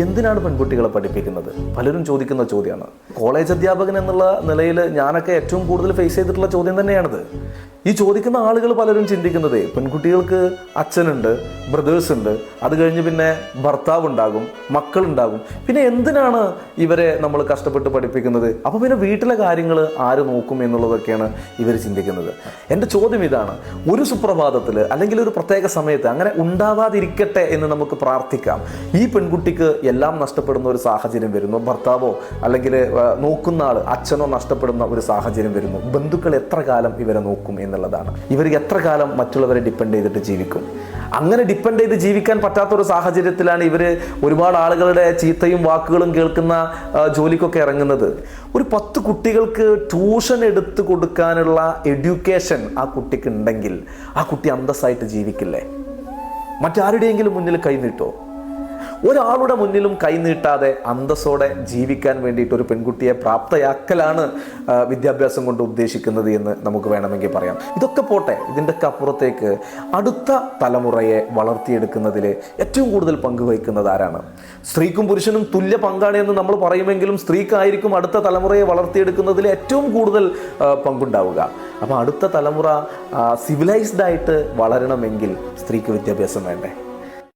എന്തിനാണ് പെൺകുട്ടികളെ പഠിപ്പിക്കുന്നത്? പലരും ചോദിക്കുന്ന ചോദ്യമാണ്. കോളേജ് അധ്യാപകൻ എന്നുള്ള നിലയിൽ ഞാനൊക്കെ ഏറ്റവും കൂടുതൽ ഫേസ് ചെയ്തിട്ടുള്ള ചോദ്യം തന്നെയാണിത്. ഈ ചോദിക്കുന്ന ആളുകൾ പലരും ചിന്തിക്കുന്നത് പെൺകുട്ടികൾക്ക് അച്ഛനുണ്ട്, ബ്രദേഴ്സ് ഉണ്ട്, അത് കഴിഞ്ഞ് പിന്നെ ഭർത്താവ് ഉണ്ടാകും, മക്കളുണ്ടാകും, പിന്നെ എന്തിനാണ് ഇവരെ നമ്മൾ കഷ്ടപ്പെട്ട് പഠിപ്പിക്കുന്നത്? അപ്പോൾ പിന്നെ വീട്ടിലെ കാര്യങ്ങൾ ആര് നോക്കും എന്നുള്ളതൊക്കെയാണ് ഇവർ ചിന്തിക്കുന്നത്. എൻ്റെ ചോദ്യം ഇതാണ്, ഒരു സുപ്രഭാതത്തിൽ അല്ലെങ്കിൽ ഒരു പ്രത്യേക സമയത്ത് അങ്ങനെ ഉണ്ടാവാതിരിക്കട്ടെ എന്ന് നമുക്ക് പ്രാർത്ഥിക്കാം. ഈ പെൺകുട്ടിക്ക് എല്ലാം നഷ്ടപ്പെടുന്ന ഒരു സാഹചര്യം വരുന്നു, ഭർത്താവോ അല്ലെങ്കിൽ നോക്കുന്ന ആൾ അച്ഛനോ നഷ്ടപ്പെടുന്ന ഒരു സാഹചര്യം വരുന്നു. ബന്ധുക്കൾ എത്ര കാലം ഇവരെ നോക്കും എന്നുള്ളതാണ്. ഇവർക്ക് എത്ര കാലം മറ്റുള്ളവരെ ഡിപ്പെൻഡ് ചെയ്തിട്ട് ജീവിക്കും? അങ്ങനെ ഡിപ്പെൻഡ് ചെയ്ത് ജീവിക്കാൻ പറ്റാത്തൊരു സാഹചര്യത്തിലാണ് ഇവർ ഒരുപാട് ആളുകളുടെ ചീത്തയും വാക്കുകളും കേൾക്കുന്ന ജോലിക്കൊക്കെ ഇറങ്ങുന്നത്. ഒരു 10 കുട്ടികൾക്ക് ട്യൂഷൻ എടുത്ത് കൊടുക്കാനുള്ള എഡ്യൂക്കേഷൻ ആ കുട്ടിക്ക് ഉണ്ടെങ്കിൽ ആ കുട്ടി അന്തസ്സായിട്ട് ജീവിക്കില്ലേ? മറ്റാരുടെയെങ്കിലും മുന്നിൽ കൈനീട്ടോ? ഒരാളുടെ മുന്നിലും കൈനീട്ടാതെ അന്തസ്സോടെ ജീവിക്കാൻ വേണ്ടിയിട്ട് ഒരു പെൺകുട്ടിയെ പ്രാപ്തയാക്കലാണ് വിദ്യാഭ്യാസം കൊണ്ട് ഉദ്ദേശിക്കുന്നത് എന്ന് നമുക്ക് വേണമെങ്കിൽ പറയാം. ഇതൊക്കെ പോട്ടെ, ഇതിൻ്റെയൊക്കെ അപ്പുറത്തേക്ക് അടുത്ത തലമുറയെ വളർത്തിയെടുക്കുന്നതിൽ ഏറ്റവും കൂടുതൽ പങ്കുവഹിക്കുന്നത് ആരാണ്? സ്ത്രീക്കും പുരുഷനും തുല്യ പങ്കാണ് എന്ന് നമ്മൾ പറയുമെങ്കിലും സ്ത്രീക്കായിരിക്കും അടുത്ത തലമുറയെ വളർത്തിയെടുക്കുന്നതിൽ ഏറ്റവും കൂടുതൽ പങ്കുണ്ടാവുക. അപ്പോൾ അടുത്ത തലമുറ സിവിലൈസ്ഡ് ആയിട്ട് വളരണമെങ്കിൽ സ്ത്രീക്ക് വിദ്യാഭ്യാസം വേണ്ടേ?